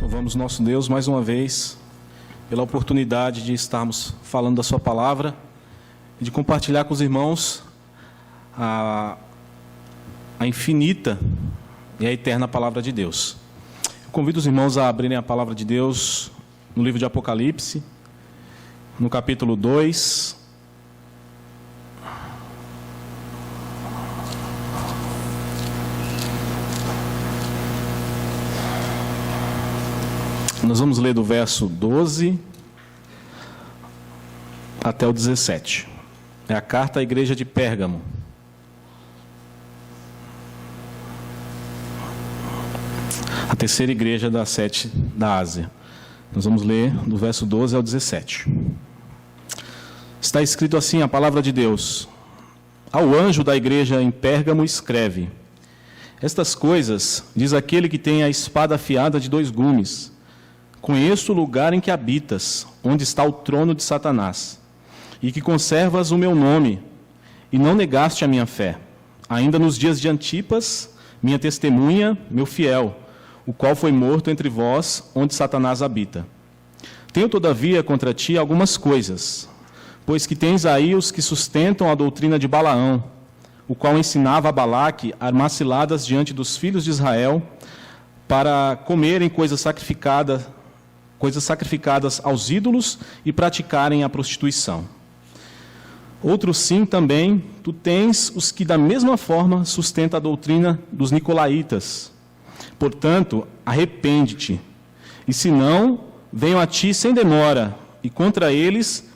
Louvamos nosso Deus mais uma vez pela oportunidade de estarmos falando da sua palavra e de compartilhar com os irmãos a infinita e a eterna palavra de Deus. Eu convido os irmãos a abrirem a palavra de Deus no livro de Apocalipse, no capítulo 2. Nós vamos ler do verso 12 até o 17. É a carta à igreja de Pérgamo. A terceira igreja das 7 da Ásia. Nós vamos ler do verso 12 ao 17. Está escrito assim a palavra de Deus. Ao anjo da igreja em Pérgamo escreve: Estas coisas diz aquele que tem a espada afiada de 2 gumes. Conheço o lugar em que habitas, onde está o trono de Satanás, e que conservas o meu nome, e não negaste a minha fé, ainda nos dias de Antipas, minha testemunha, meu fiel, o qual foi morto entre vós, onde Satanás habita. Tenho, todavia, contra ti algumas coisas, pois que tens aí os que sustentam a doutrina de Balaão, o qual ensinava a Balaque a armar ciladas diante dos filhos de Israel, para comerem coisas sacrificadas aos ídolos e praticarem a prostituição. Outro sim também, tu tens os que da mesma forma sustentam a doutrina dos nicolaítas. Portanto, arrepende-te, e se não, venho a ti sem demora, e contra eles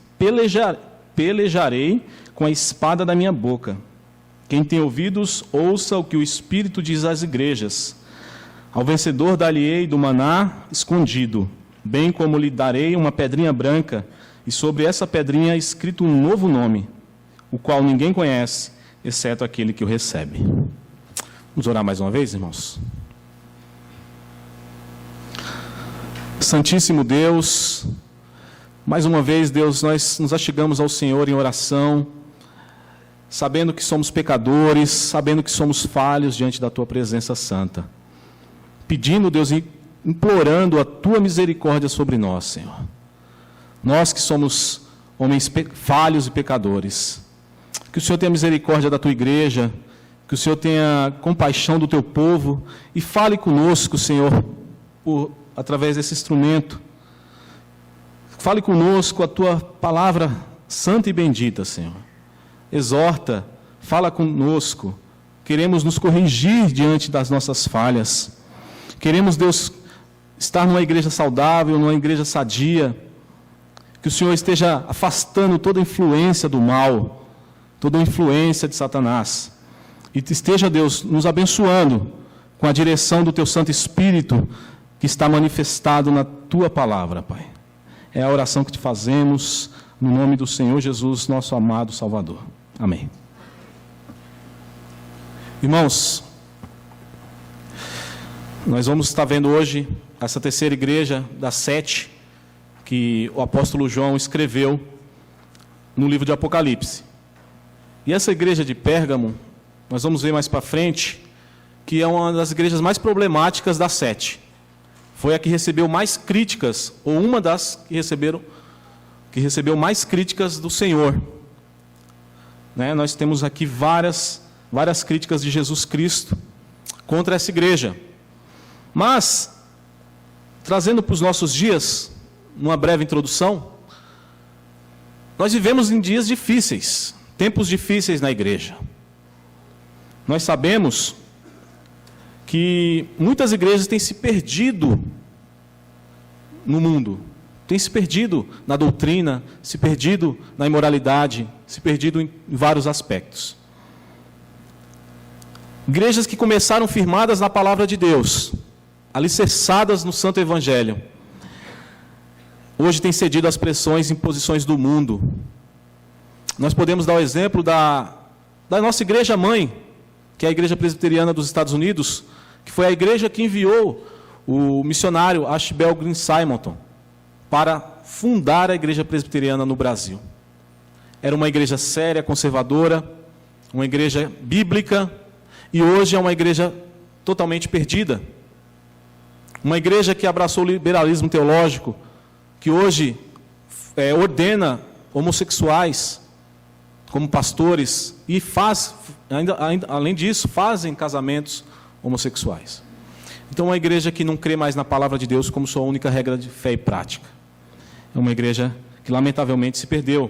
pelejarei com a espada da minha boca. Quem tem ouvidos, ouça o que o Espírito diz às igrejas. Ao vencedor dar-lhe-ei do maná escondido, bem como lhe darei uma pedrinha branca, e sobre essa pedrinha escrito um novo nome, o qual ninguém conhece, exceto aquele que o recebe. Vamos orar mais uma vez, irmãos? Santíssimo Deus, mais uma vez, Deus, nós nos achegamos ao Senhor em oração, sabendo que somos pecadores, sabendo que somos falhos diante da Tua presença santa, pedindo, Deus, implorando a Tua misericórdia sobre nós, Senhor. Nós que somos homens falhos e pecadores. Que o Senhor tenha misericórdia da Tua igreja, que o Senhor tenha compaixão do Teu povo e fale conosco, Senhor, através desse instrumento. Fale conosco a Tua palavra santa e bendita, Senhor. Exorta, fala conosco. Queremos nos corrigir diante das nossas falhas. Queremos, Deus, estar numa igreja saudável, numa igreja sadia, que o Senhor esteja afastando toda influência do mal, toda influência de Satanás, e esteja, Deus, nos abençoando com a direção do Teu Santo Espírito, que está manifestado na Tua palavra, Pai. É a oração que te fazemos, no nome do Senhor Jesus, nosso amado Salvador. Amém. Irmãos, nós vamos estar vendo hoje essa terceira igreja das 7 que o apóstolo João escreveu no livro de Apocalipse. E essa igreja de Pérgamo, nós vamos ver mais para frente, que é uma das igrejas mais problemáticas das 7. Foi a que recebeu mais críticas, ou uma das que recebeu mais críticas do Senhor. Nós temos aqui várias críticas de Jesus Cristo contra essa igreja. Mas, trazendo para os nossos dias, numa breve introdução, nós vivemos em dias difíceis, tempos difíceis na igreja. Nós sabemos que muitas igrejas têm se perdido no mundo, têm se perdido na doutrina, se perdido na imoralidade, se perdido em vários aspectos. Igrejas que começaram firmadas na palavra de Deus, alicerçadas no Santo Evangelho, hoje têm cedido às pressões e imposições do mundo. Nós podemos dar o exemplo da nossa igreja-mãe, que é a Igreja Presbiteriana dos Estados Unidos, que foi a igreja que enviou o missionário Ashbel Green Simonton para fundar a Igreja Presbiteriana no Brasil. Era uma igreja séria, conservadora, uma igreja bíblica, e hoje é uma igreja totalmente perdida. Uma igreja que abraçou o liberalismo teológico, que hoje ordena homossexuais como pastores e além disso, fazem casamentos homossexuais. Então, uma igreja que não crê mais na palavra de Deus como sua única regra de fé e prática. É uma igreja que, lamentavelmente, se perdeu.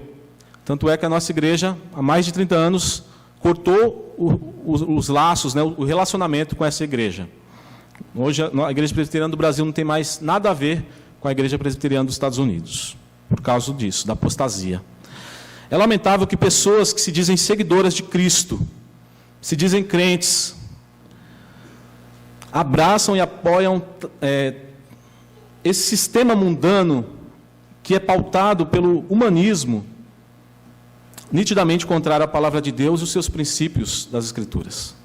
Tanto é que a nossa igreja, há mais de 30 anos, cortou os laços, né, o relacionamento com essa igreja. Hoje, a Igreja Presbiteriana do Brasil não tem mais nada a ver com a Igreja Presbiteriana dos Estados Unidos, por causa disso, da apostasia. É lamentável que pessoas que se dizem seguidoras de Cristo, se dizem crentes, abraçam e apoiam esse sistema mundano que é pautado pelo humanismo, nitidamente contrário à palavra de Deus e os seus princípios das Escrituras.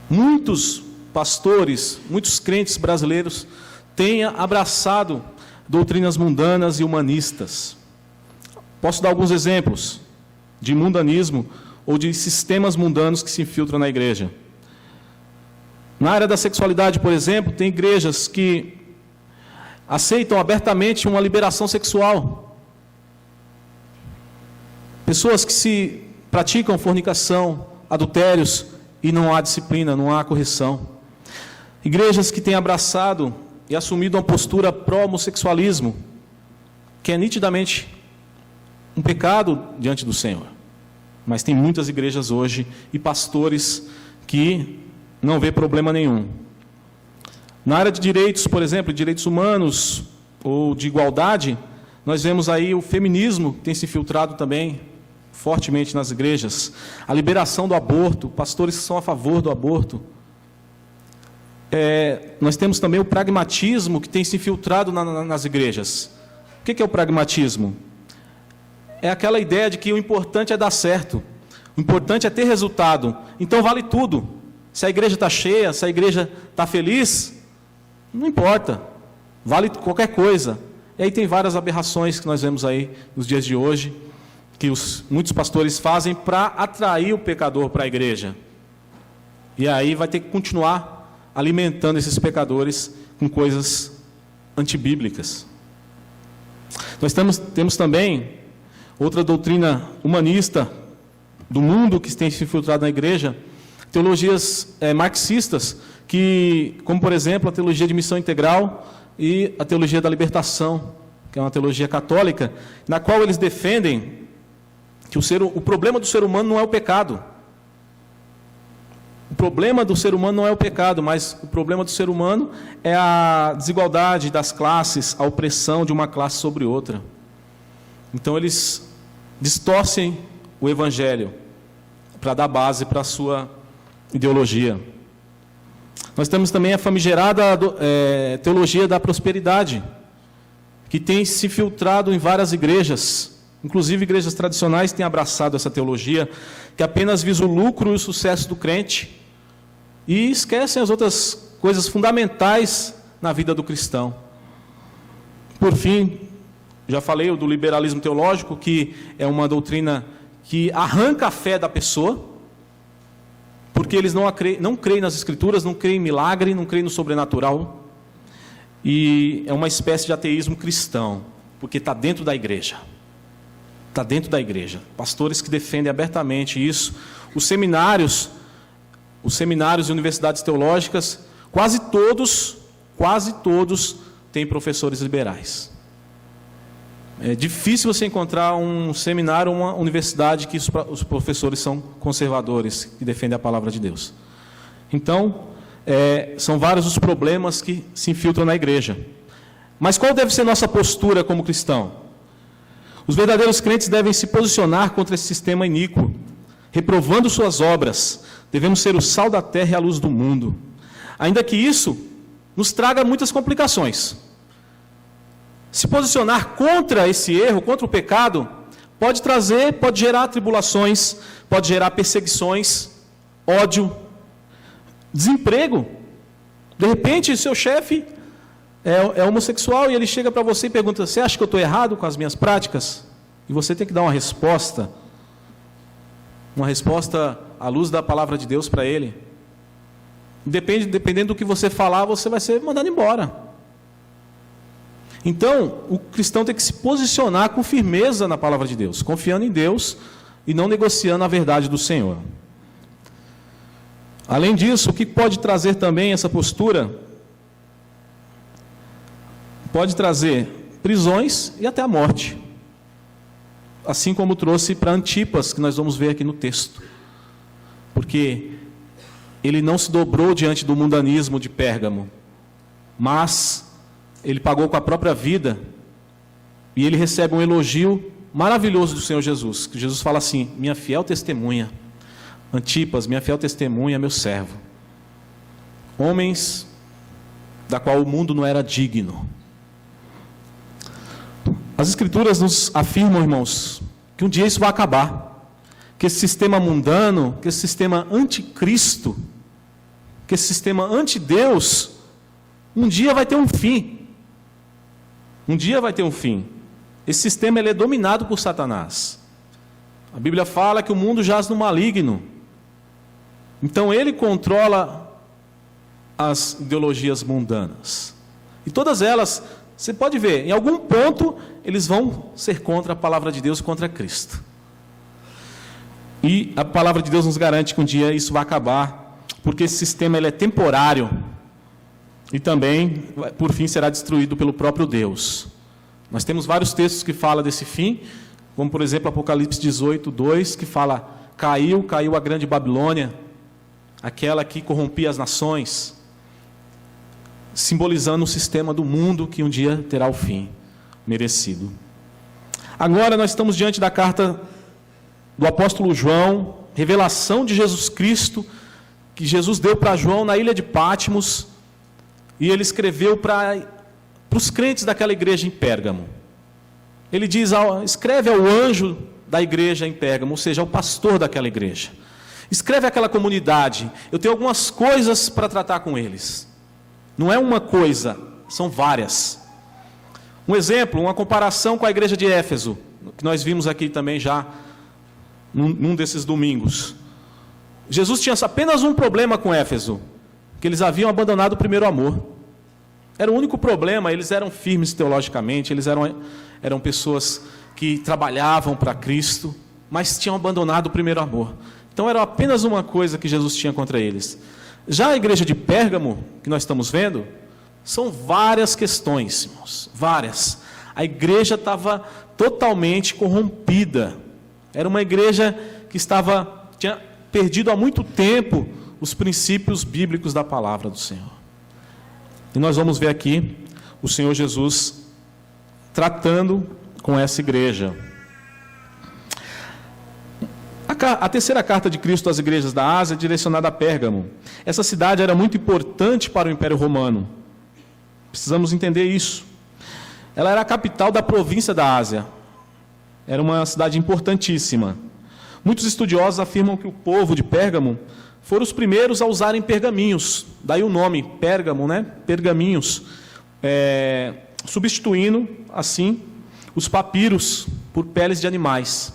Muitos pastores, muitos crentes brasileiros têm abraçado doutrinas mundanas e humanistas. Posso dar alguns exemplos de mundanismo ou de sistemas mundanos que se infiltram na igreja. Na área da sexualidade, por exemplo, tem igrejas que aceitam abertamente uma liberação sexual. Pessoas que se praticam fornicação, adultérios, e não há disciplina, não há correção. Igrejas que têm abraçado e assumido uma postura pró-homossexualismo, que é nitidamente um pecado diante do Senhor. Mas tem muitas igrejas hoje e pastores que não vê problema nenhum. Na área de direitos, por exemplo, direitos humanos ou de igualdade, nós vemos aí o feminismo que tem se infiltrado também fortemente nas igrejas. A liberação do aborto, pastores que são a favor do aborto. Nós temos também o pragmatismo que tem se infiltrado nas igrejas. O que é o pragmatismo? É aquela ideia de que o importante é dar certo, o importante é ter resultado, então vale tudo. Se a igreja está cheia, se a igreja está feliz, não importa, vale qualquer coisa. E aí tem várias aberrações que nós vemos aí nos dias de hoje, que muitos pastores fazem para atrair o pecador para a igreja. E aí vai ter que continuar alimentando esses pecadores com coisas antibíblicas. Nós temos também outra doutrina humanista do mundo que tem se infiltrado na igreja, teologias marxistas, como por exemplo a teologia de missão integral e a teologia da libertação, que é uma teologia católica, na qual eles defendem que o problema do ser humano não é o pecado. O problema do ser humano não é o pecado, mas o problema do ser humano é a desigualdade das classes, a opressão de uma classe sobre outra. Então eles distorcem o evangelho para dar base para a sua ideologia. Nós temos também a famigerada teologia da prosperidade, que tem se filtrado em várias igrejas, inclusive igrejas tradicionais têm abraçado essa teologia, que apenas visa o lucro e o sucesso do crente, e esquecem as outras coisas fundamentais na vida do cristão. Por fim, já falei do liberalismo teológico, que é uma doutrina que arranca a fé da pessoa, porque eles não creem nas Escrituras, não creem em milagre, não creem no sobrenatural, e é uma espécie de ateísmo cristão, porque está dentro da igreja. Está dentro da igreja. Pastores que defendem abertamente isso. Os seminários e universidades teológicas, quase todos têm professores liberais. É difícil você encontrar um seminário ou uma universidade que os professores são conservadores, que defendem a palavra de Deus. Então, são vários os problemas que se infiltram na igreja. Mas qual deve ser nossa postura como cristão? Os verdadeiros crentes devem se posicionar contra esse sistema iníquo, reprovando suas obras. Devemos ser o sal da terra e a luz do mundo. Ainda que isso nos traga muitas complicações. Se posicionar contra esse erro, contra o pecado, pode gerar tribulações, pode gerar perseguições, ódio, desemprego. De repente, seu chefe é homossexual e ele chega para você e pergunta: você acha que eu estou errado com as minhas práticas? E você tem que dar uma resposta à luz da palavra de Deus para ele. dependendo do que você falar, você vai ser mandado embora. Então, o cristão tem que se posicionar com firmeza na palavra de Deus, confiando em Deus e não negociando a verdade do Senhor. Além disso, o que pode trazer também essa postura? Pode trazer prisões e até a morte. Assim como trouxe para Antipas, que nós vamos ver aqui no texto. Porque ele não se dobrou diante do mundanismo de Pérgamo, mas ele pagou com a própria vida, e ele recebe um elogio maravilhoso do Senhor Jesus, que Jesus fala assim: minha fiel testemunha, Antipas, minha fiel testemunha, meu servo. Homens da qual o mundo não era digno. As Escrituras nos afirmam, irmãos, que um dia isso vai acabar, que esse sistema mundano, que esse sistema anticristo, que esse sistema antideus, um dia vai ter um fim. Um dia vai ter um fim. Esse sistema ele é dominado por Satanás. A Bíblia fala que o mundo jaz no maligno. Então ele controla as ideologias mundanas. E todas elas, você pode ver, em algum ponto eles vão ser contra a palavra de Deus, contra Cristo. E a palavra de Deus nos garante que um dia isso vai acabar, porque esse sistema ele é temporário. E também, por fim, será destruído pelo próprio Deus. Nós temos vários textos que falam desse fim, como por exemplo Apocalipse 18, 2, que fala: caiu a grande Babilônia, aquela que corrompia as nações, simbolizando o sistema do mundo que um dia terá o fim merecido. Agora nós estamos diante da carta do apóstolo João, revelação de Jesus Cristo, que Jesus deu para João na ilha de Patmos, e ele escreveu para os crentes daquela igreja em Pérgamo. Ele diz: escreve ao anjo da igreja em Pérgamo, ou seja, ao pastor daquela igreja. Escreve àquela comunidade: eu tenho algumas coisas para tratar com eles. Não é uma coisa, são várias. Um exemplo, uma comparação com a igreja de Éfeso, que nós vimos aqui também já num desses domingos. Jesus tinha apenas um problema com Éfeso, que eles haviam abandonado o primeiro amor. Era o único problema. Eles eram firmes teologicamente, eles eram pessoas que trabalhavam para Cristo, mas tinham abandonado o primeiro amor. Então era apenas uma coisa que Jesus tinha contra eles. Já a igreja de Pérgamo, que nós estamos vendo, são várias questões, irmãos, várias. A igreja estava totalmente corrompida. Era uma igreja que tinha perdido há muito tempo os princípios bíblicos da palavra do Senhor. E nós vamos ver aqui o Senhor Jesus tratando com essa igreja. A terceira carta de Cristo às igrejas da Ásia é direcionada a Pérgamo. Essa cidade era muito importante para o Império Romano. Precisamos entender isso. Ela era a capital da província da Ásia. Era uma cidade importantíssima. Muitos estudiosos afirmam que o povo de Pérgamo foram os primeiros a usarem pergaminhos. Daí o nome, Pérgamo, né? Pergaminhos. Substituindo, assim, os papiros por peles de animais.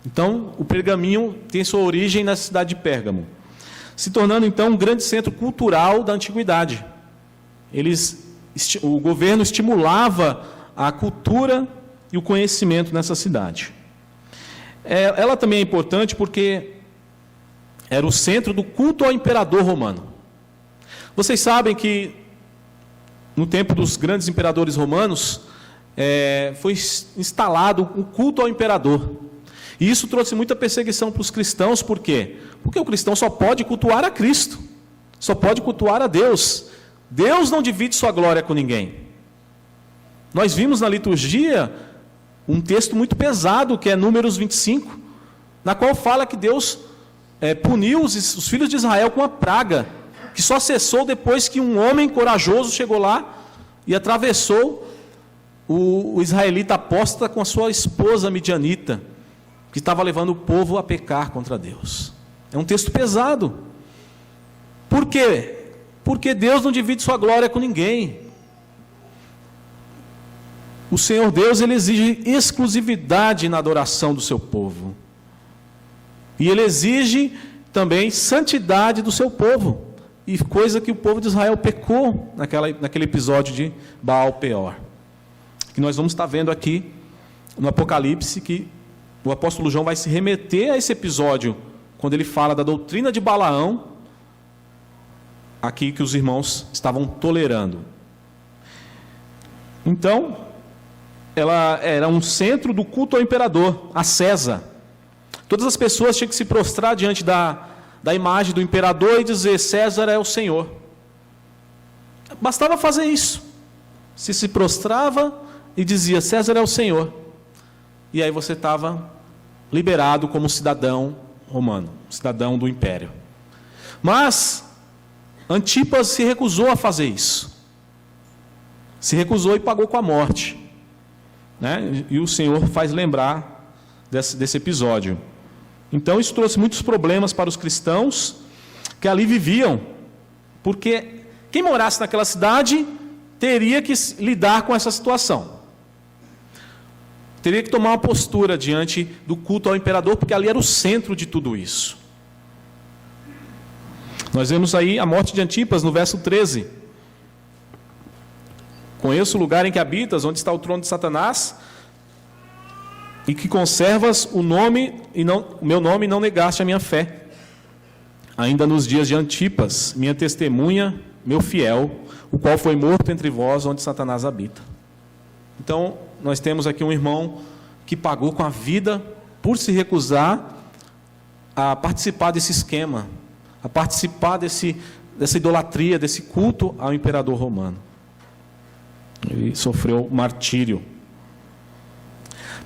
Então, o pergaminho tem sua origem na cidade de Pérgamo, se tornando então um grande centro cultural da antiguidade. O governo estimulava a cultura e o conhecimento nessa cidade. Ela também é importante porque era o centro do culto ao imperador romano. Vocês sabem que no tempo dos grandes imperadores romanos foi instalado o culto ao imperador. E isso trouxe muita perseguição para os cristãos. Por quê? Porque o cristão só pode cultuar a Cristo, só pode cultuar a Deus. Deus não divide sua glória com ninguém. Nós vimos na liturgia um texto muito pesado, que é Números 25, na qual fala que Deus puniu os filhos de Israel com uma praga, que só cessou depois que um homem corajoso chegou lá e atravessou o israelita apóstata com a sua esposa midianita, que estava levando o povo a pecar contra Deus. É um texto pesado. Por quê? Porque Deus não divide sua glória com ninguém. O Senhor Deus, Ele exige exclusividade na adoração do seu povo. E Ele exige também santidade do seu povo. e coisa que o povo de Israel pecou naquele episódio de Baal Peor. Que nós vamos estar vendo aqui no Apocalipse, que o apóstolo João vai se remeter a esse episódio, quando ele fala da doutrina de Balaão, aqui que os irmãos estavam tolerando. Então, ela era um centro do culto ao imperador, a César. Todas as pessoas tinham que se prostrar diante da imagem do imperador e dizer: César é o Senhor. Bastava fazer isso. Se prostrava e dizia: César é o Senhor. E aí você estava liberado como cidadão romano, cidadão do império. Mas Antipas se recusou a fazer isso. Se recusou e pagou com a morte. Né? E o Senhor faz lembrar desse episódio. Então isso trouxe muitos problemas para os cristãos que ali viviam, porque quem morasse naquela cidade teria que lidar com essa situação. Teria que tomar uma postura diante do culto ao imperador, porque ali era o centro de tudo isso. Nós vemos aí a morte de Antipas no verso 13. Conheço o lugar em que habitas, onde está o trono de Satanás, e que conservas o meu nome e não negaste a minha fé. Ainda nos dias de Antipas, minha testemunha, meu fiel, o qual foi morto entre vós, onde Satanás habita. Então, nós temos aqui um irmão que pagou com a vida por se recusar a participar desse esquema, a participar dessa idolatria, desse culto ao imperador romano. Ele sofreu martírio.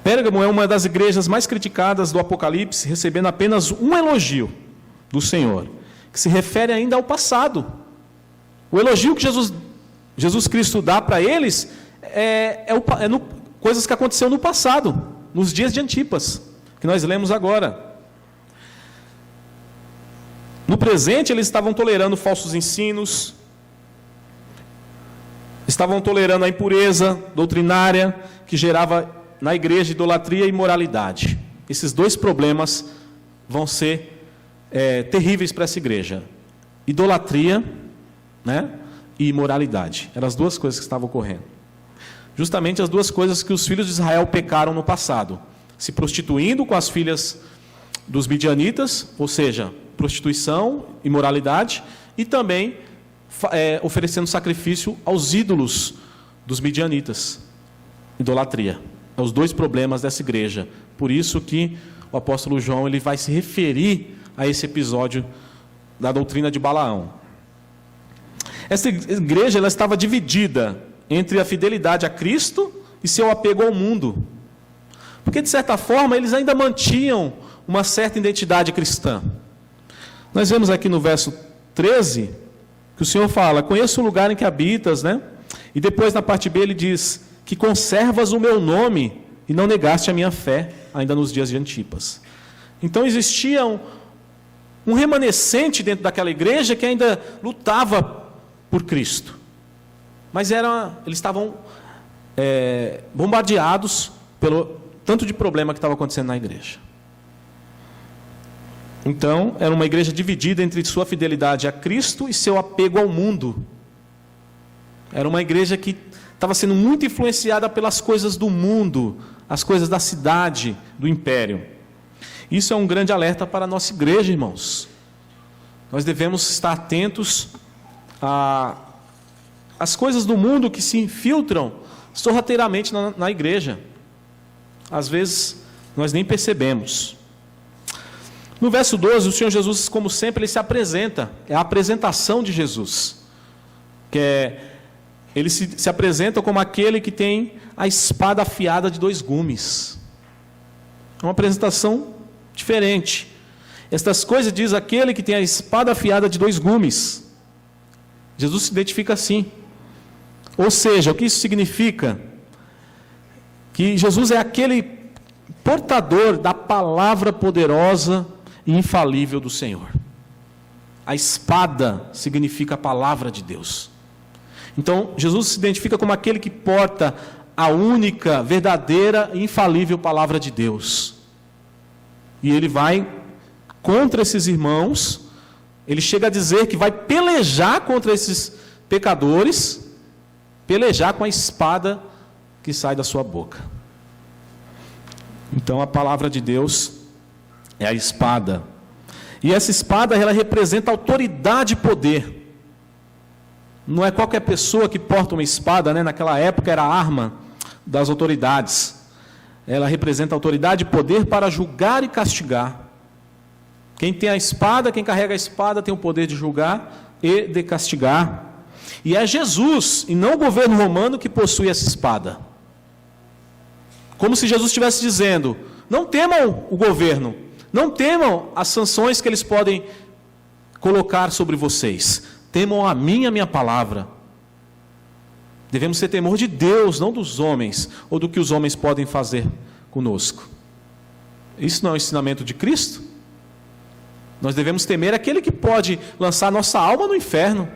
Pérgamo é uma das igrejas mais criticadas do Apocalipse, recebendo apenas um elogio do Senhor, que se refere ainda ao passado. O elogio que Jesus Cristo dá para eles coisas que aconteceram no passado, nos dias de Antipas, que nós lemos agora. No presente, eles estavam tolerando falsos ensinos, estavam tolerando a impureza doutrinária que gerava na igreja idolatria e imoralidade. Esses dois problemas vão ser terríveis para essa igreja: idolatria, né, e imoralidade. Eram as duas coisas que estavam ocorrendo. Justamente as duas coisas que os filhos de Israel pecaram no passado: se prostituindo com as filhas dos midianitas, ou seja, prostituição, imoralidade, e também oferecendo sacrifício aos ídolos dos midianitas, idolatria. São os dois problemas dessa igreja. Por isso que o apóstolo João ele vai se referir a esse episódio da doutrina de Balaão. Essa igreja ela estava dividida entre a fidelidade a Cristo e seu apego ao mundo. Porque, de certa forma, eles ainda mantinham uma certa identidade cristã. Nós vemos aqui no verso 13, que o Senhor fala: conheço o lugar em que habitas, né? E depois, na parte B, ele diz que conservas o meu nome e não negaste a minha fé, ainda nos dias de Antipas. Então, existia um remanescente dentro daquela igreja que ainda lutava por Cristo. Mas eles estavam bombardeados pelo tanto de problema que estava acontecendo na igreja. Então, era uma igreja dividida entre sua fidelidade a Cristo e seu apego ao mundo. Era uma igreja que estava sendo muito influenciada pelas coisas do mundo, as coisas da cidade, do império. Isso é um grande alerta para a nossa igreja, irmãos. Nós devemos estar atentos às coisas do mundo que se infiltram sorrateiramente na igreja. Às vezes, nós nem percebemos. No verso 12, o Senhor Jesus, como sempre, ele se apresenta. É a apresentação de Jesus. Ele se apresenta como aquele que tem a espada afiada de 2 gumes. É uma apresentação diferente. Estas coisas diz aquele que tem a espada afiada de 2 gumes. Jesus se identifica assim. Ou seja, o que isso significa? Que Jesus é aquele portador da palavra poderosa e infalível do Senhor. A espada significa a palavra de Deus. Então, Jesus se identifica como aquele que porta a única, verdadeira e infalível palavra de Deus. E ele vai contra esses irmãos, ele chega a dizer que vai pelejar contra esses pecadores, pelejar com a espada que sai da sua boca. Então a palavra de Deus é a espada. E essa espada, ela representa autoridade e poder. Não é qualquer pessoa que porta uma espada, né? Naquela época era a arma das autoridades. Ela representa autoridade e poder para julgar e castigar. Quem tem a espada, quem carrega a espada, tem o poder de julgar e de castigar. E é Jesus, e não o governo romano, que possui essa espada. Como se Jesus estivesse dizendo: não temam o governo, não temam as sanções que eles podem colocar sobre vocês, temam a minha palavra. Devemos ter temor de Deus, não dos homens, ou do que os homens podem fazer conosco. Isso não é o ensinamento de Cristo? Nós devemos temer aquele que pode lançar nossa alma no inferno,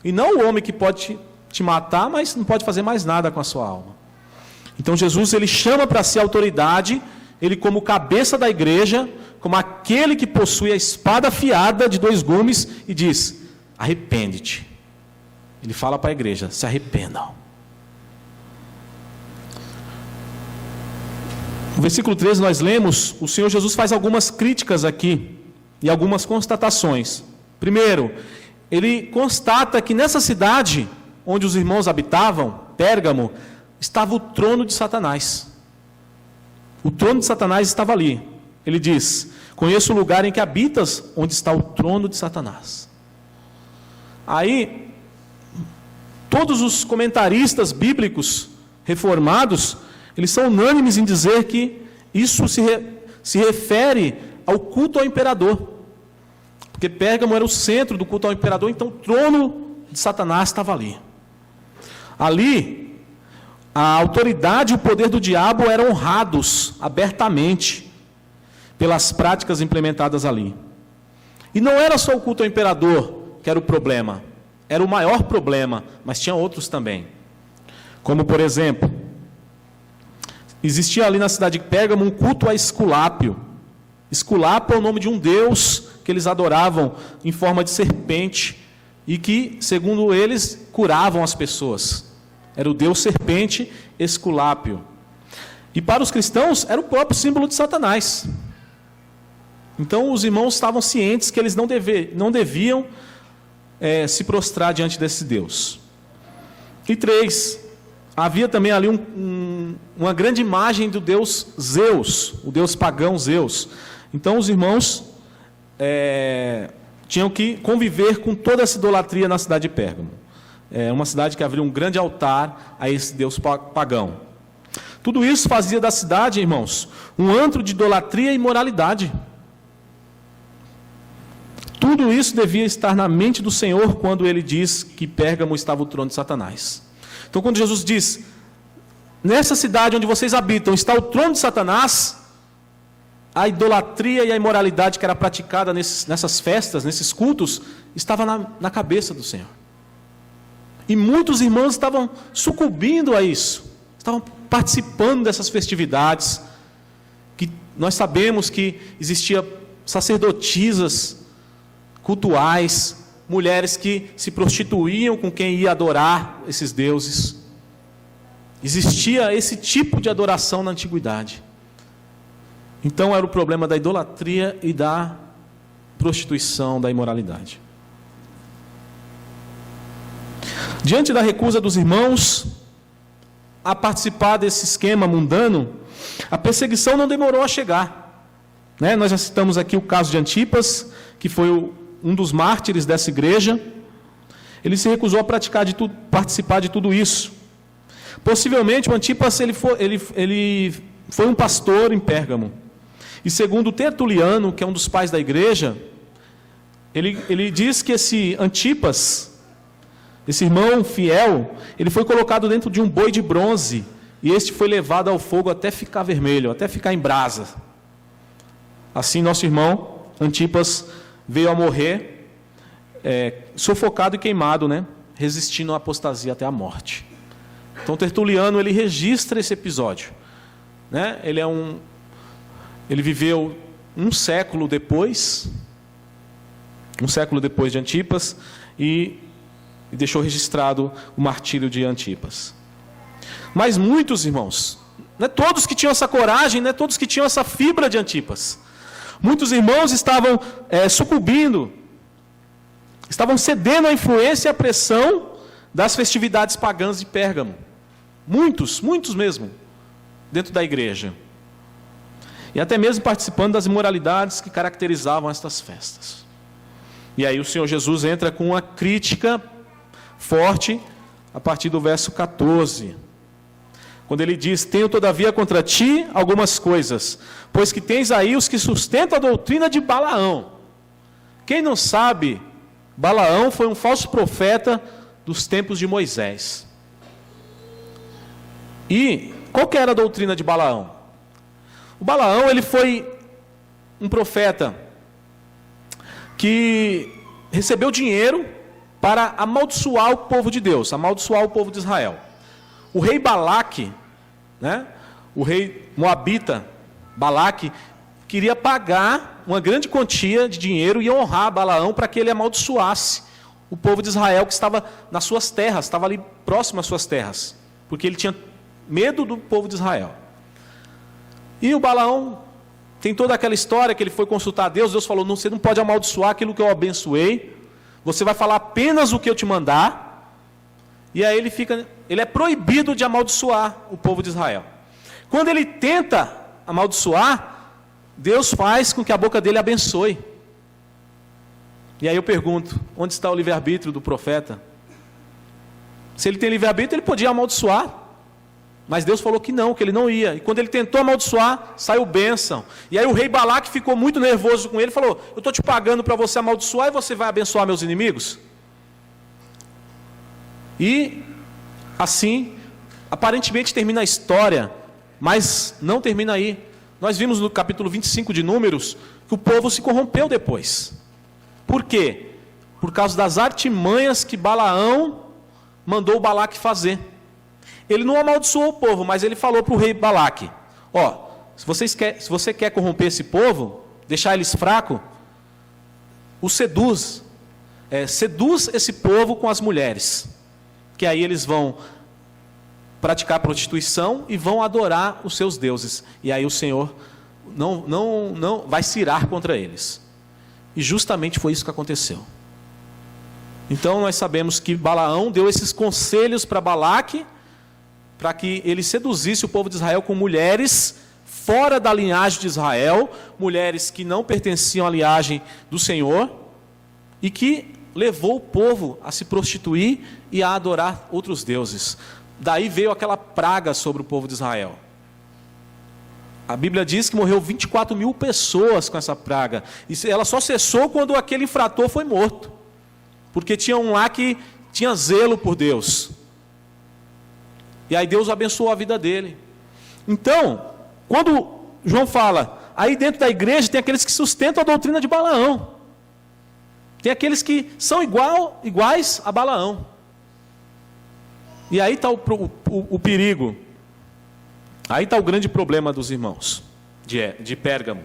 e não o homem que pode te matar, mas não pode fazer mais nada com a sua alma. Então Jesus, ele chama para si a autoridade, ele como cabeça da igreja, como aquele que possui a espada afiada de 2 gumes, e diz: arrepende-te. Ele fala para a igreja: se arrependam. No versículo 13 nós lemos, o Senhor Jesus faz algumas críticas aqui, e algumas constatações. Primeiro, ele constata que nessa cidade, onde os irmãos habitavam, Pérgamo, estava o trono de Satanás. O trono de Satanás estava ali. Ele diz: conheço o lugar em que habitas, onde está o trono de Satanás. Aí, todos os comentaristas bíblicos reformados, eles são unânimes em dizer que isso se refere ao culto ao imperador. Porque Pérgamo era o centro do culto ao imperador, então o trono de Satanás estava ali. Ali, a autoridade e o poder do diabo eram honrados abertamente pelas práticas implementadas ali. E não era só o culto ao imperador que era o problema, era o maior problema, mas tinha outros também. Como, por exemplo, existia ali na cidade de Pérgamo um culto a Esculápio. Esculápio é o nome de um deus que eles adoravam em forma de serpente e que, segundo eles, curavam as pessoas. Era o deus serpente Esculápio. E para os cristãos era o próprio símbolo de Satanás. Então os irmãos estavam cientes que eles não deviam se prostrar diante desse Deus. E 3, havia também ali uma grande imagem do deus Zeus, o deus pagão Zeus. Então os irmãos tinham que conviver com toda essa idolatria na cidade de Pérgamo. É uma cidade que havia um grande altar a esse deus pagão. Tudo isso fazia da cidade, irmãos, um antro de idolatria e imoralidade. Tudo isso devia estar na mente do Senhor quando ele diz que Pérgamo estava o trono de Satanás. Então, quando Jesus diz: nessa cidade onde vocês habitam está o trono de Satanás, a idolatria e a imoralidade que era praticada nessas festas, nesses cultos, estava na cabeça do Senhor. E muitos irmãos estavam sucumbindo a isso, estavam participando dessas festividades, que nós sabemos que existia sacerdotisas cultuais, mulheres que se prostituíam com quem ia adorar esses deuses. Existia esse tipo de adoração na antiguidade. Então era o problema da idolatria e da prostituição, da imoralidade. Diante da recusa dos irmãos a participar desse esquema mundano, a perseguição não demorou a chegar. Nós já citamos aqui o caso de Antipas, que foi um dos mártires dessa igreja. Ele se recusou a participar de tudo isso. Possivelmente o Antipas ele foi um pastor em Pérgamo. E segundo Tertuliano, que é um dos pais da igreja, ele diz que esse Antipas, esse irmão fiel, ele foi colocado dentro de um boi de bronze, e este foi levado ao fogo até ficar vermelho, até ficar em brasa. Assim nosso irmão Antipas veio a morrer sufocado e queimado, resistindo à apostasia até a morte. Então Tertuliano ele registra esse episódio. Ele viveu um século depois, um século depois de Antipas, e deixou registrado o martírio de Antipas. Mas muitos, irmãos, não é todos que tinham essa coragem, não é todos que tinham essa fibra de Antipas. Muitos irmãos estavam sucumbindo, estavam cedendo à influência e à pressão das festividades pagãs de Pérgamo. Muitos mesmo, dentro da igreja. E até mesmo participando das imoralidades que caracterizavam estas festas. E aí o Senhor Jesus entra com uma crítica forte a partir do verso 14. Quando ele diz: tenho todavia contra ti algumas coisas, pois que tens aí os que sustentam a doutrina de Balaão. Quem não sabe, Balaão foi um falso profeta dos tempos de Moisés. E qual que era a doutrina de Balaão? O Balaão, ele foi um profeta que recebeu dinheiro para amaldiçoar o povo de Deus, amaldiçoar o povo de Israel. O rei Balaque, o rei moabita Balaque, queria pagar uma grande quantia de dinheiro e honrar Balaão para que ele amaldiçoasse o povo de Israel que estava nas suas terras, estava ali próximo às suas terras, porque ele tinha medo do povo de Israel. E o Balaão tem toda aquela história que ele foi consultar a Deus. Deus falou: não, você não pode amaldiçoar aquilo que eu abençoei, você vai falar apenas o que eu te mandar. E aí ele é proibido de amaldiçoar o povo de Israel. Quando ele tenta amaldiçoar, Deus faz com que a boca dele abençoe. E aí eu pergunto: onde está o livre-arbítrio do profeta? Se ele tem livre-arbítrio, ele podia amaldiçoar. Mas Deus falou que não, que ele não ia. E quando ele tentou amaldiçoar, saiu bênção. E aí o rei Balaque ficou muito nervoso com ele e falou: eu estou te pagando para você amaldiçoar e você vai abençoar meus inimigos? E assim, aparentemente termina a história, mas não termina aí. Nós vimos no capítulo 25 de Números que o povo se corrompeu depois. Por quê? Por causa das artimanhas que Balaão mandou o Balaque fazer. Ele não amaldiçoou o povo, mas ele falou para o rei Balaque: se você quer corromper esse povo, deixar eles fracos, seduz esse povo com as mulheres, que aí eles vão praticar prostituição e vão adorar os seus deuses, e aí o Senhor não vai se irar contra eles. E justamente foi isso que aconteceu. Então nós sabemos que Balaão deu esses conselhos para Balaque, para que ele seduzisse o povo de Israel com mulheres fora da linhagem de Israel, mulheres que não pertenciam à linhagem do Senhor, e que levou o povo a se prostituir e a adorar outros deuses. Daí veio aquela praga sobre o povo de Israel. A Bíblia diz que morreu 24 mil pessoas com essa praga, e ela só cessou quando aquele infrator foi morto, porque tinha um lá que tinha zelo por Deus. E aí Deus abençoou a vida dele. Então, quando João fala, aí dentro da igreja tem aqueles que sustentam a doutrina de Balaão. Tem aqueles que são iguais a Balaão. E aí está o perigo. Aí está o grande problema dos irmãos de Pérgamo.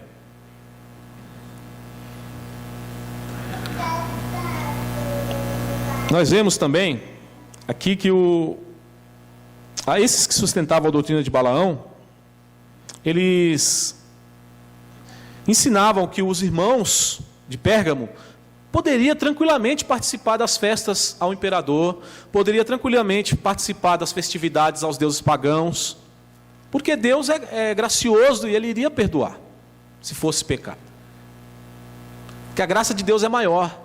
Nós vemos também aqui que esses que sustentavam a doutrina de Balaão, eles ensinavam que os irmãos de Pérgamo poderiam tranquilamente participar das festas ao imperador, poderiam tranquilamente participar das festividades aos deuses pagãos, porque Deus é gracioso e Ele iria perdoar, se fosse pecado. Que a graça de Deus é maior.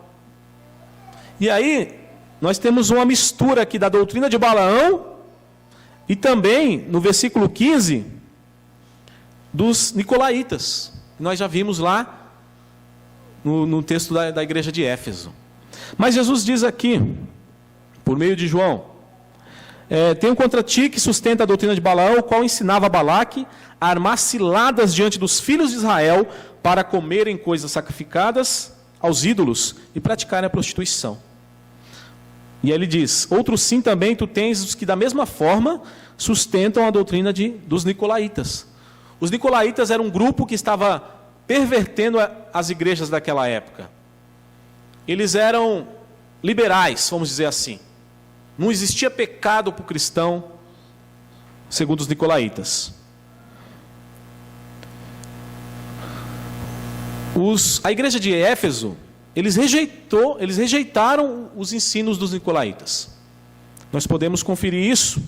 E aí, nós temos uma mistura aqui da doutrina de Balaão, e também, no versículo 15, dos nicolaítas. Nós já vimos lá no texto da igreja de Éfeso. Mas Jesus diz aqui, por meio de João: tenho contra ti que sustenta a doutrina de Balaão, o qual ensinava a Balaque a armar ciladas diante dos filhos de Israel para comerem coisas sacrificadas aos ídolos e praticarem a prostituição. E aí ele diz: outros sim também tu tens os que da mesma forma sustentam a doutrina dos nicolaítas. Os nicolaítas eram um grupo que estava pervertendo as igrejas daquela época. eles eram liberais, vamos dizer assim. Não existia pecado para o cristão, segundo os nicolaítas. A igreja de Éfeso, eles rejeitaram os ensinos dos nicolaítas. Nós podemos conferir isso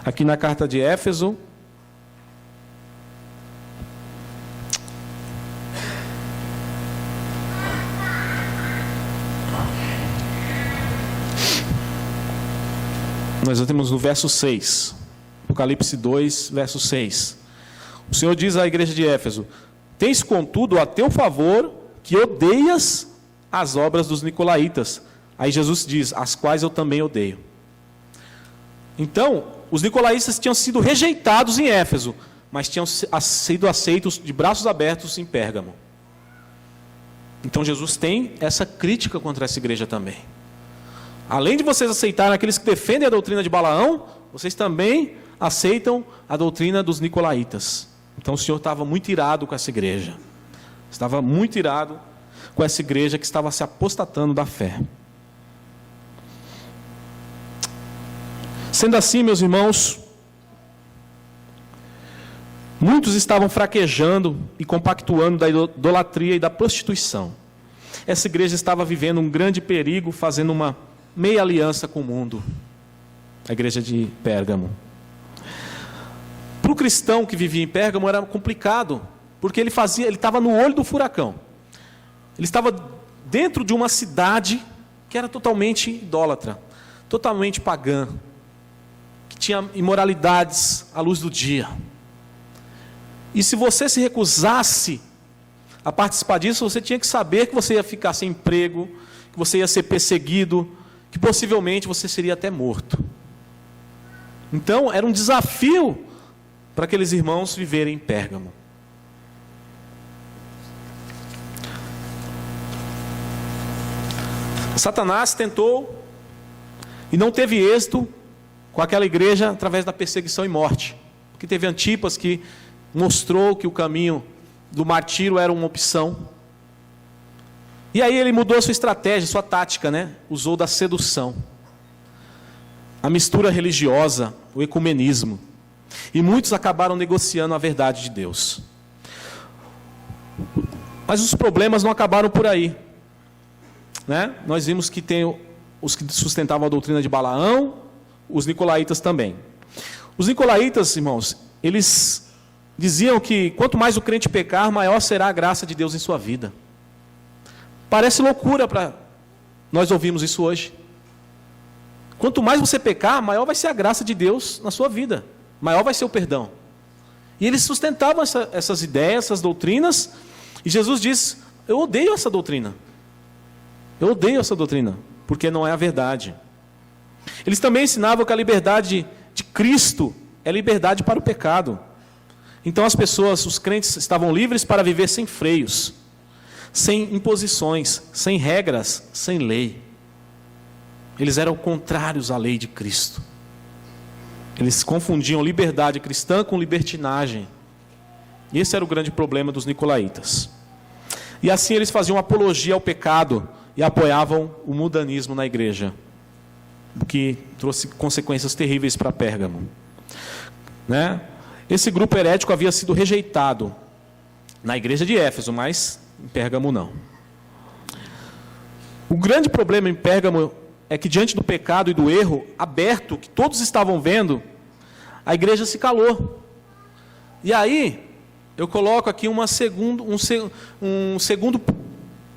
aqui na carta de Éfeso. Nós temos no verso 6, Apocalipse 2, verso 6. O Senhor diz à igreja de Éfeso: tens contudo a teu favor que odeias as obras dos nicolaítas. Aí Jesus diz: as quais eu também odeio. Então, os nicolaítas tinham sido rejeitados em Éfeso, mas tinham sido aceitos de braços abertos em Pérgamo. Então Jesus tem essa crítica contra essa igreja também. Além de vocês aceitarem aqueles que defendem a doutrina de Balaão, vocês também aceitam a doutrina dos nicolaítas. Então o Senhor estava muito irado com essa igreja. Estava muito irado com essa igreja que estava se apostatando da fé. Sendo assim, meus irmãos, muitos estavam fraquejando e compactuando da idolatria e da prostituição. Essa igreja estava vivendo um grande perigo, fazendo uma meia aliança com o mundo. A igreja de Pérgamo. Para o cristão que vivia em Pérgamo era complicado, porque ele estava no olho do furacão. Ele estava dentro de uma cidade que era totalmente idólatra, totalmente pagã, que tinha imoralidades à luz do dia. E se você se recusasse a participar disso, você tinha que saber que você ia ficar sem emprego, que você ia ser perseguido, que possivelmente você seria até morto. Então era um desafio para aqueles irmãos viverem em Pérgamo. Satanás tentou e não teve êxito com aquela igreja através da perseguição e morte. Porque teve Antipas que mostrou que o caminho do martírio era uma opção. E aí ele mudou sua estratégia, sua tática, né? Usou da sedução. A mistura religiosa, o ecumenismo. E muitos acabaram negociando a verdade de Deus. Mas os problemas não acabaram por aí. Né? Nós vimos que tem os que sustentavam a doutrina de Balaão, os nicolaítas também. Os nicolaítas, irmãos, eles diziam que quanto mais o crente pecar, maior será a graça de Deus em sua vida. Parece loucura para nós ouvirmos isso hoje. Quanto mais você pecar, maior vai ser a graça de Deus na sua vida. Maior vai ser o perdão. E eles sustentavam essas ideias, essas doutrinas. E Jesus diz: eu odeio essa doutrina. Eu odeio essa doutrina, porque não é a verdade. Eles também ensinavam que a liberdade de Cristo é liberdade para o pecado. Então as pessoas, os crentes, estavam livres para viver sem freios, sem imposições, sem regras, sem lei. Eles eram contrários à lei de Cristo. Eles confundiam liberdade cristã com libertinagem. E esse era o grande problema dos nicolaítas. E assim eles faziam apologia ao pecado e apoiavam o mundanismo na igreja, o que trouxe consequências terríveis para Pérgamo. Né? Esse grupo herético havia sido rejeitado na igreja de Éfeso, mas em Pérgamo não. O grande problema em Pérgamo é que diante do pecado e do erro aberto, que todos estavam vendo, a igreja se calou. E aí, eu coloco aqui um segundo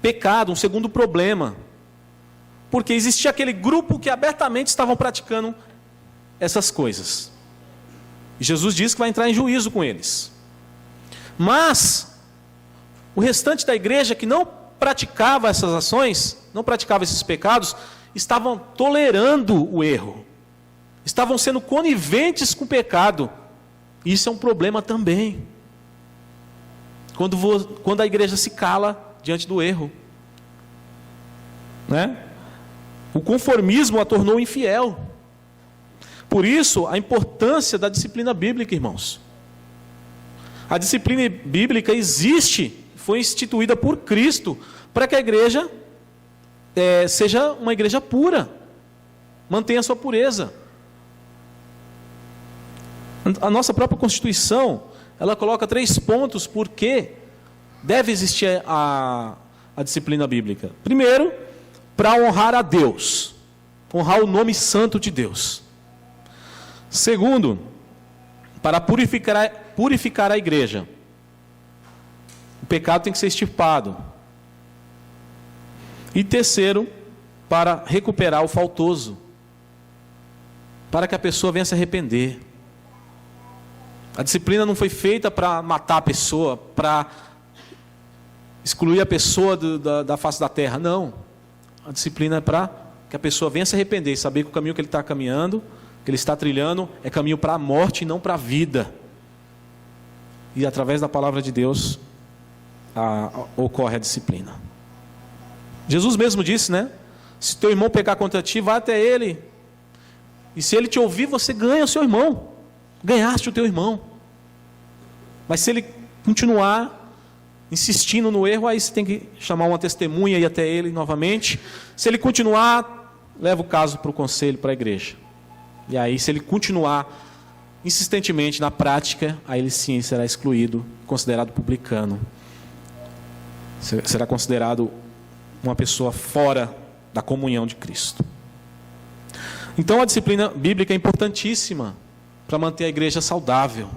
pecado, um segundo problema. Porque existia aquele grupo que abertamente estavam praticando essas coisas. E Jesus diz que vai entrar em juízo com eles. Mas o restante da igreja que não praticava essas ações, não praticava esses pecados, estavam tolerando o erro. Estavam sendo coniventes com o pecado. Isso é um problema também. Quando a igreja se cala diante do erro. Né? O conformismo a tornou infiel. Por isso, a importância da disciplina bíblica, irmãos. A disciplina bíblica existe, foi instituída por Cristo, para que a igreja seja uma igreja pura, mantenha a sua pureza. A nossa própria Constituição, ela coloca 3 pontos por que deve existir a disciplina bíblica. Primeiro, para honrar a Deus, honrar o nome santo de Deus. Segundo, para purificar a igreja. O pecado tem que ser extirpado. E terceiro, para recuperar o faltoso, para que a pessoa venha se arrepender. A disciplina não foi feita para matar a pessoa, para excluir a pessoa da face da terra, não. A disciplina é para que a pessoa venha se arrepender e saber que o caminho que ele está caminhando, que ele está trilhando, é caminho para a morte e não para a vida. E através da palavra de Deus ocorre a disciplina. Jesus mesmo disse, né? Se teu irmão pecar contra ti, vai até ele. E se ele te ouvir, você ganha o seu irmão. Ganhaste o teu irmão. Mas se ele continuar insistindo no erro, aí você tem que chamar uma testemunha e ir até ele novamente. Se ele continuar, leva o caso para o conselho, para a igreja. E aí, se ele continuar insistentemente na prática, aí ele sim será excluído, considerado publicano. Será considerado uma pessoa fora da comunhão de Cristo. Então a disciplina bíblica é importantíssima para manter a igreja saudável.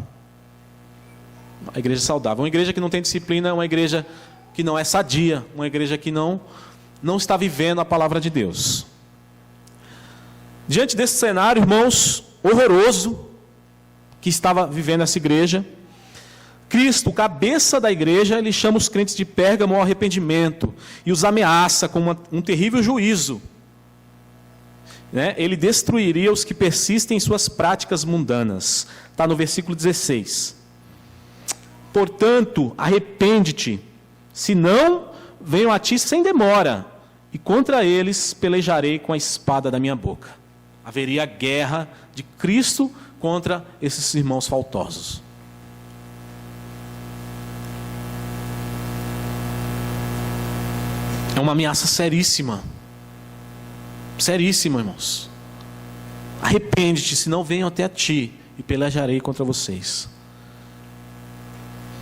A igreja saudável. Uma igreja que não tem disciplina é uma igreja que não é sadia, uma igreja que não está vivendo a palavra de Deus. Diante desse cenário, irmãos, horroroso, que estava vivendo essa igreja, Cristo, cabeça da igreja, ele chama os crentes de Pérgamo ao arrependimento e os ameaça com um terrível juízo. Ele destruiria os que persistem em suas práticas mundanas. Está no versículo 16. Portanto, arrepende-te, senão venho a ti sem demora, e contra eles pelejarei com a espada da minha boca. Haveria a guerra de Cristo contra esses irmãos faltosos. É uma ameaça seríssima. Seríssima, irmãos. Arrepende-te, senão venho até a ti e pelejarei contra vocês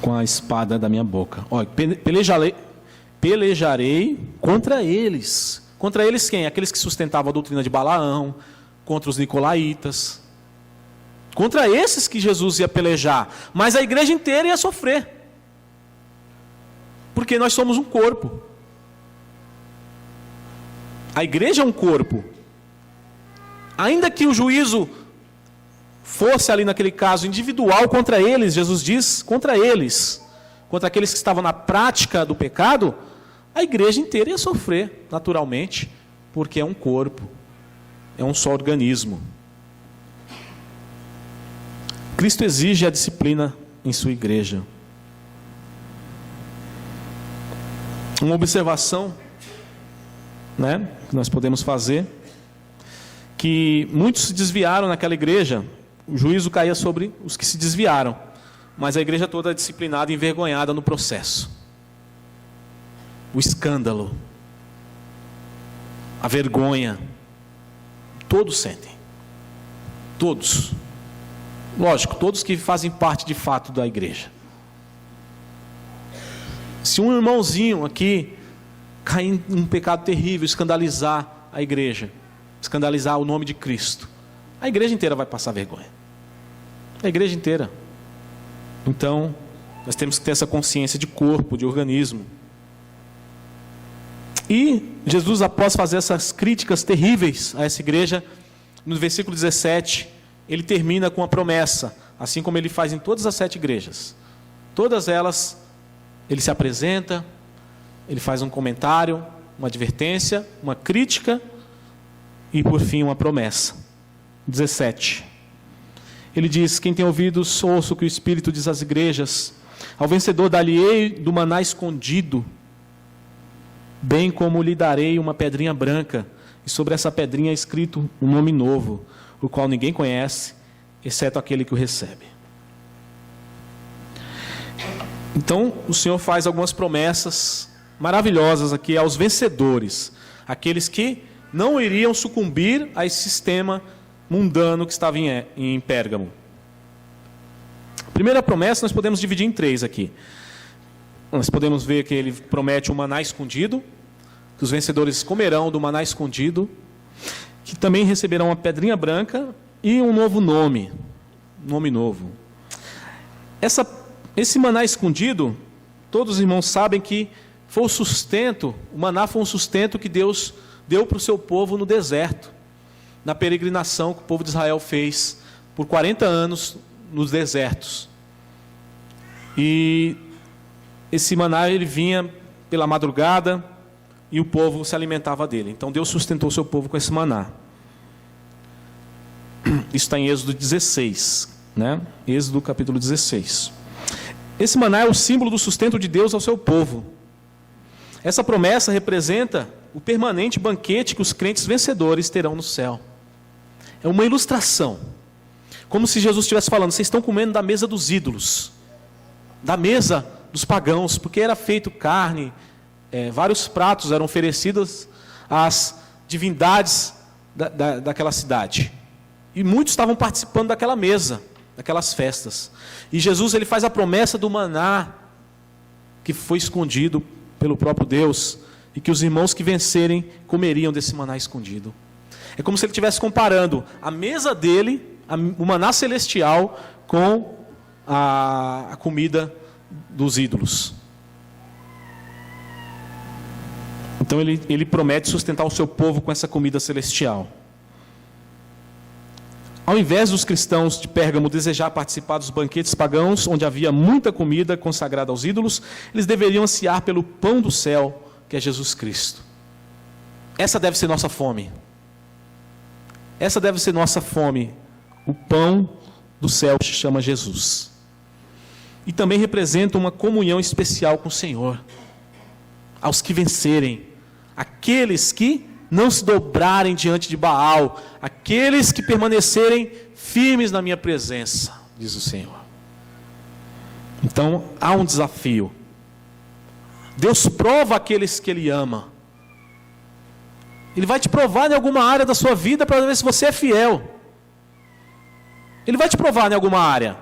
com a espada da minha boca. Olha, pelejarei contra eles. Contra eles quem? Aqueles que sustentavam a doutrina de Balaão, contra os nicolaítas. Contra esses que Jesus ia pelejar. Mas a igreja inteira ia sofrer. Porque nós somos um corpo. A igreja é um corpo. Ainda que o juízo fosse ali naquele caso individual contra eles, Jesus diz, contra eles, contra aqueles que estavam na prática do pecado, a igreja inteira ia sofrer naturalmente, porque é um corpo, é um só organismo. Cristo exige a disciplina em sua igreja. Uma observação, que nós podemos fazer, que muitos se desviaram naquela igreja, o juízo caía sobre os que se desviaram, mas a igreja toda é disciplinada e envergonhada no processo. O escândalo, a vergonha, todos sentem, todos, lógico, todos que fazem parte de fato da igreja. Se um irmãozinho aqui cair em um pecado terrível, escandalizar a igreja, escandalizar o nome de Cristo, a igreja inteira vai passar vergonha. A igreja inteira. Então, nós temos que ter essa consciência de corpo, de organismo. E Jesus, após fazer essas críticas terríveis a essa igreja, no versículo 17, ele termina com a promessa, assim como ele faz em todas as 7 igrejas. Todas elas, ele se apresenta, ele faz um comentário, uma advertência, uma crítica e, por fim, uma promessa. 17. Ele diz: quem tem ouvidos, ouça o que o Espírito diz às igrejas. Ao vencedor dar-lhe-ei do maná escondido, bem como lhe darei uma pedrinha branca, e sobre essa pedrinha é escrito um nome novo, o qual ninguém conhece, exceto aquele que o recebe. Então, o Senhor faz algumas promessas, maravilhosas aqui aos vencedores, aqueles que não iriam sucumbir a esse sistema mundano que estava em Pérgamo. A primeira promessa nós podemos dividir em 3 aqui. Nós podemos ver que ele promete um maná escondido, que os vencedores comerão do maná escondido, que também receberão uma pedrinha branca e um novo nome novo. Esse maná escondido, todos os irmãos sabem que foi o maná foi um sustento que Deus deu para o seu povo no deserto, na peregrinação que o povo de Israel fez por 40 anos nos desertos. E esse maná ele vinha pela madrugada e o povo se alimentava dele. Então Deus sustentou o seu povo com esse maná. Isso está em Êxodo 16, né? Êxodo capítulo 16. Esse maná é o símbolo do sustento de Deus ao seu povo. Essa promessa representa o permanente banquete que os crentes vencedores terão no céu. É uma ilustração. Como se Jesus estivesse falando, vocês estão comendo da mesa dos ídolos, da mesa dos pagãos, porque era feito carne, vários pratos eram oferecidos às divindades daquela cidade. E muitos estavam participando daquela mesa, daquelas festas. E Jesus ele faz a promessa do maná, que foi escondido pelo próprio Deus, e que os irmãos que vencerem comeriam desse maná escondido. É como se ele estivesse comparando a mesa dele, o maná celestial, com a comida dos ídolos. Então ele promete sustentar o seu povo com essa comida celestial. Ao invés dos cristãos de Pérgamo desejar participar dos banquetes pagãos, onde havia muita comida consagrada aos ídolos, eles deveriam ansiar pelo pão do céu, que é Jesus Cristo. Essa deve ser nossa fome. Essa deve ser nossa fome. O pão do céu se chama Jesus. E também representa uma comunhão especial com o Senhor. Aos que vencerem, aqueles que não se dobrarem diante de Baal, aqueles que permanecerem firmes na minha presença, diz o Senhor. Então, há um desafio. Deus prova aqueles que Ele ama. Ele vai te provar em alguma área da sua vida para ver se você é fiel. Ele vai te provar em alguma área.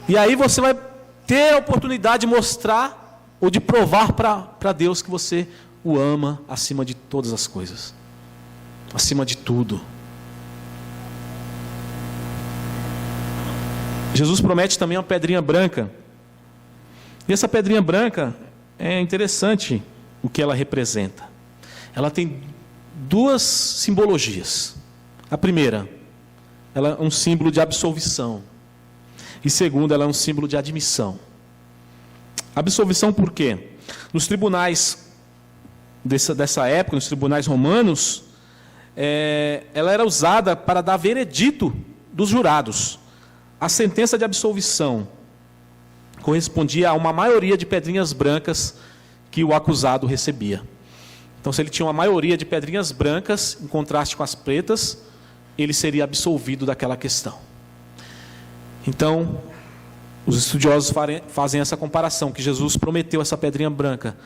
E aí você vai ter a oportunidade de mostrar ou de provar para Deus que você o ama acima de todas as coisas, acima de tudo. Jesus promete também uma pedrinha branca. E essa pedrinha branca é interessante o que ela representa. Ela tem 2 simbologias. A primeira, ela é um símbolo de absolvição. E segunda, ela é um símbolo de admissão. Absolvição por quê? Nos tribunais dessa época, nos tribunais romanos, ela era usada para dar veredito dos jurados. A sentença de absolvição correspondia a uma maioria de pedrinhas brancas que o acusado recebia. Então, se ele tinha uma maioria de pedrinhas brancas, em contraste com as pretas, ele seria absolvido daquela questão. Então, os estudiosos fazem essa comparação, que Jesus prometeu essa pedrinha branca,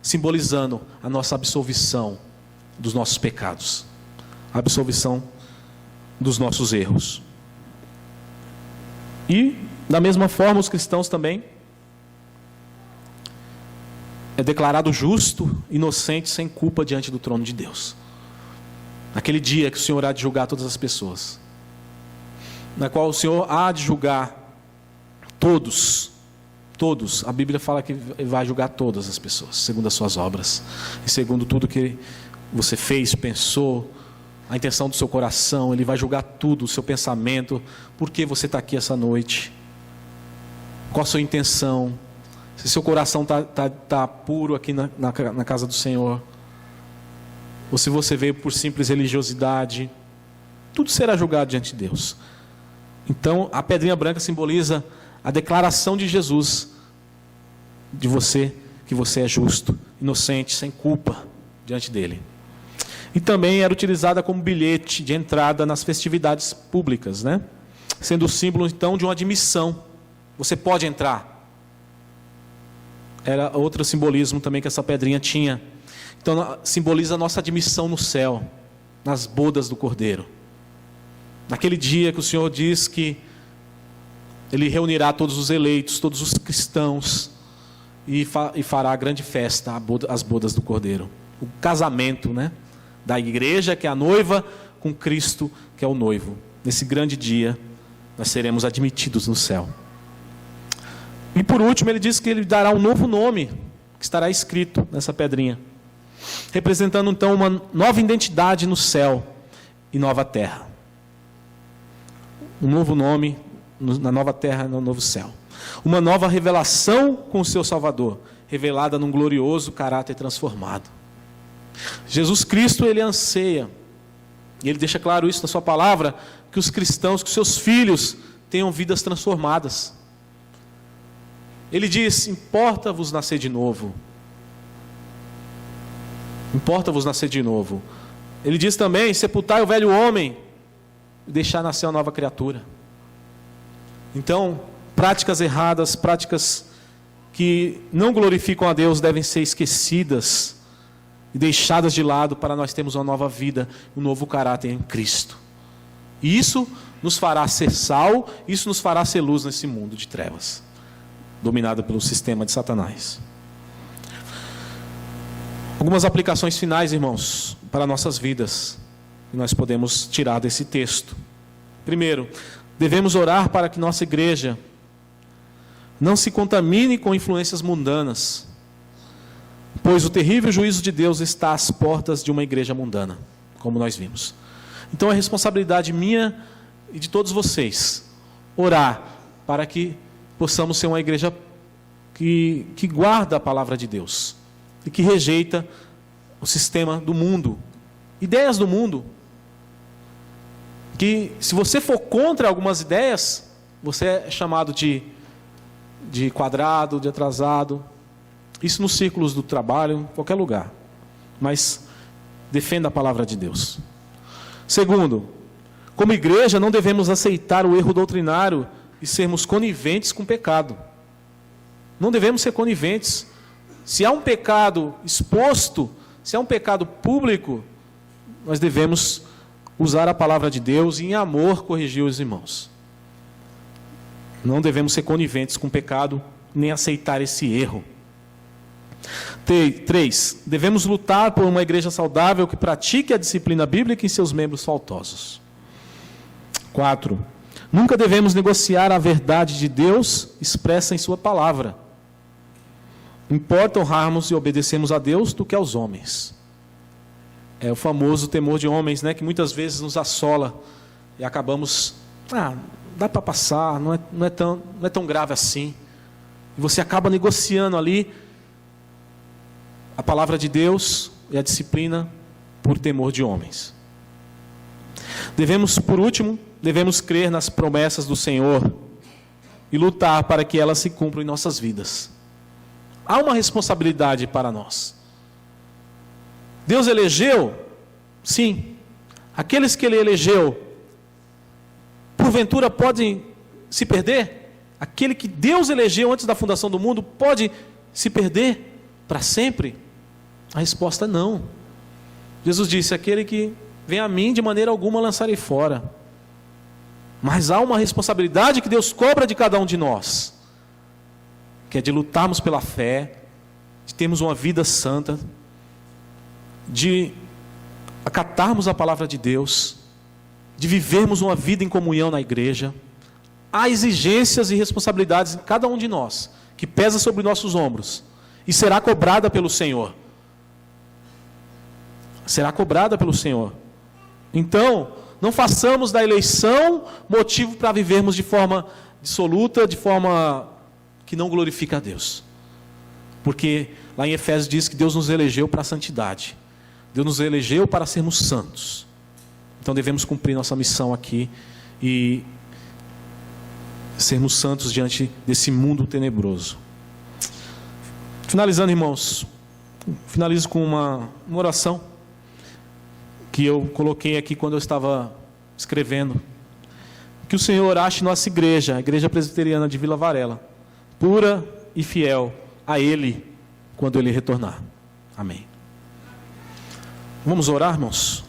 simbolizando a nossa absolvição dos nossos pecados, a absolvição dos nossos erros. E, da mesma forma, os cristãos também é declarado justo, inocente, sem culpa diante do trono de Deus. Naquele dia que o Senhor há de julgar todas as pessoas, na qual o Senhor há de julgar todos, a Bíblia fala que vai julgar todas as pessoas, segundo as suas obras, e segundo tudo que você fez, pensou, a intenção do seu coração. Ele vai julgar tudo, o seu pensamento, por que você está aqui essa noite, qual a sua intenção, se seu coração está puro aqui na casa do Senhor, ou se você veio por simples religiosidade, tudo será julgado diante de Deus. Então, a pedrinha branca simboliza a declaração de Jesus, de você, que você é justo, inocente, sem culpa, diante dele. E também era utilizada como bilhete de entrada nas festividades públicas, né? Sendo o símbolo, então, de uma admissão. Você pode entrar. era outro simbolismo também que essa pedrinha tinha. Então simboliza a nossa admissão no céu, nas bodas do Cordeiro. Naquele dia que o Senhor diz que Ele reunirá todos os eleitos, todos os cristãos, e fará a grande festa, as bodas do Cordeiro. O casamento, né, da igreja, que é a noiva, com Cristo, que é o noivo. Nesse grande dia, nós seremos admitidos no céu. E por último, ele diz que Ele dará um novo nome, que estará escrito nessa pedrinha, representando então uma nova identidade no céu e nova terra. Um novo nome na nova terra e no novo céu. Uma nova revelação com o seu Salvador, revelada num glorioso caráter transformado. Jesus Cristo, Ele anseia, e Ele deixa claro isso na sua palavra, que os cristãos, que os seus filhos tenham vidas transformadas. Ele diz: importa-vos nascer de novo. Importa-vos nascer de novo. Ele diz também: sepultai o velho homem e deixar nascer uma nova criatura. Então, práticas erradas, práticas que não glorificam a Deus, devem ser esquecidas e deixadas de lado, para nós termos uma nova vida, um novo caráter em Cristo. E isso nos fará ser sal, isso nos fará ser luz nesse mundo de trevas, dominado pelo sistema de Satanás. Algumas aplicações finais, irmãos, para nossas vidas, que nós podemos tirar desse texto. Primeiro, devemos orar para que nossa igreja não se contamine com influências mundanas, pois o terrível juízo de Deus está às portas de uma igreja mundana, como nós vimos. Então é responsabilidade minha e de todos vocês orar para que possamos ser uma igreja que guarda a palavra de Deus e que rejeita o sistema do mundo, ideias do mundo. Que se você for contra algumas ideias, você é chamado de quadrado, de atrasado. Isso nos círculos do trabalho, em qualquer lugar. Mas defenda a palavra de Deus. Segundo, como igreja não devemos aceitar o erro doutrinário e sermos coniventes com o pecado. Não devemos ser coniventes. Se há um pecado exposto, se há um pecado público, nós devemos usar a palavra de Deus e em amor corrigir os irmãos. Não devemos ser coniventes com o pecado, nem aceitar esse erro. 3. Devemos lutar por uma igreja saudável que pratique a disciplina bíblica em seus membros faltosos. 4. Nunca devemos negociar a verdade de Deus expressa em sua palavra. Importa honrarmos e obedecermos a Deus do que aos homens. É o famoso temor de homens, né, que muitas vezes nos assola e acabamos, dá para passar, não é tão grave assim. E você acaba negociando ali a palavra de Deus e a disciplina por temor de homens. Por último, devemos crer nas promessas do Senhor e lutar para que elas se cumpram em nossas vidas. Há uma responsabilidade para nós. Deus elegeu? Sim. Aqueles que Ele elegeu, porventura podem se perder? Aquele que Deus elegeu antes da fundação do mundo pode se perder para sempre? A resposta é não. Jesus disse: aquele que vem a mim, de maneira alguma lançarei fora. Mas há uma responsabilidade que Deus cobra de cada um de nós, que é de lutarmos pela fé, de termos uma vida santa, de acatarmos a palavra de Deus, de vivermos uma vida em comunhão na igreja. Há exigências e responsabilidades em cada um de nós, que pesa sobre nossos ombros, e será cobrada pelo Senhor. Será cobrada pelo Senhor. Então, não façamos da eleição motivo para vivermos de forma dissoluta, de forma que não glorifica a Deus. Porque lá em Efésios diz que Deus nos elegeu para a santidade. Deus nos elegeu para sermos santos. Então devemos cumprir nossa missão aqui e sermos santos diante desse mundo tenebroso. Finalizando, irmãos, finalizo com uma oração que eu coloquei aqui quando eu estava escrevendo. Que o Senhor ache nossa igreja, a Igreja Presbiteriana de Vila Varela, pura e fiel, a Ele quando Ele retornar. Amém. Vamos orar, irmãos?